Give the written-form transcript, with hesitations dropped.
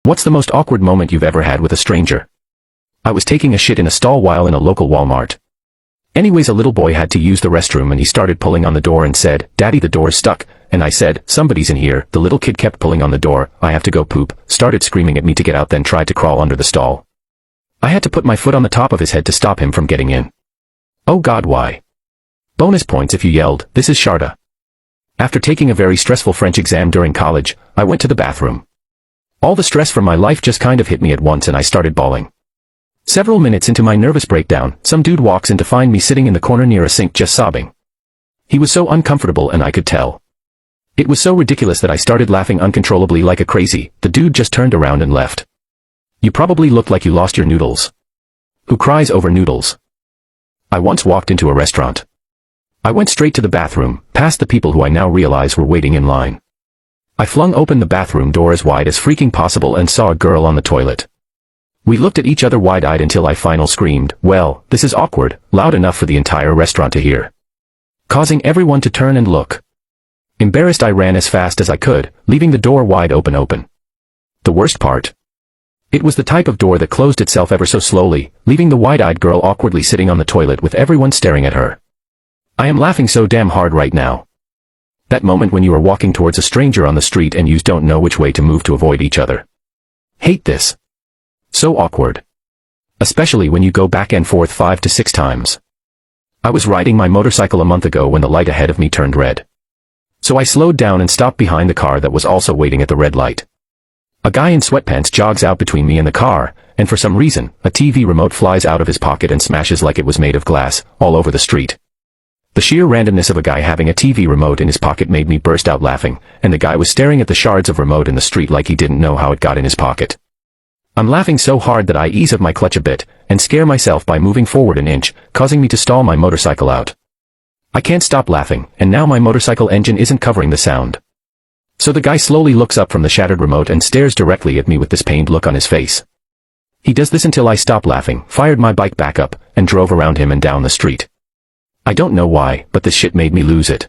What's the most awkward moment you've ever had with a stranger? I was taking a shit in a stall while in a local Walmart. Anyways, a little boy had to use the restroom and he started pulling on the door and said, "Daddy, the door's stuck." And I said, "Somebody's in here." The little kid kept pulling on the door. "I have to go poop," started screaming at me to get out, then tried to crawl under the stall. I had to put my foot on the top of his head to stop him from getting in. Oh God, why? Bonus points if you yelled, "This is Sharda." After taking a very stressful French exam during college, I went to the bathroom. All the stress from my life just kind of hit me at once and I started bawling. Several minutes into my nervous breakdown, some dude walks in to find me sitting in the corner near a sink just sobbing. He was so uncomfortable and I could tell. It was so ridiculous that I started laughing uncontrollably like a crazy. The dude just turned around and left. You probably looked like you lost your noodles. Who cries over noodles? I once walked into a restaurant. I went straight to the bathroom, past the people who I now realize were waiting in line. I flung open the bathroom door as wide as freaking possible and saw a girl on the toilet. We looked at each other wide-eyed until I finally screamed, "Well, this is awkward," loud enough for the entire restaurant to hear, causing everyone to turn and look. Embarrassed, I ran as fast as I could, leaving the door wide open. The worst part? It was the type of door that closed itself ever so slowly, leaving the wide-eyed girl awkwardly sitting on the toilet with everyone staring at her. I am laughing so damn hard right now. That moment when you are walking towards a stranger on the street and you don't know which way to move to avoid each other. Hate this. So awkward. Especially when you go back and forth 5 to 6 times. I was riding my motorcycle a month ago when the light ahead of me turned red. So I slowed down and stopped behind the car that was also waiting at the red light. A guy in sweatpants jogs out between me and the car, and for some reason, a TV remote flies out of his pocket and smashes like it was made of glass, all over the street. The sheer randomness of a guy having a TV remote in his pocket made me burst out laughing, and the guy was staring at the shards of remote in the street like he didn't know how it got in his pocket. I'm laughing so hard that I ease of my clutch a bit, and scare myself by moving forward an inch, causing me to stall my motorcycle out. I can't stop laughing, and now my motorcycle engine isn't covering the sound. So the guy slowly looks up from the shattered remote and stares directly at me with this pained look on his face. He does this until I stop laughing, fired my bike back up, and drove around him and down the street. I don't know why, but this shit made me lose it.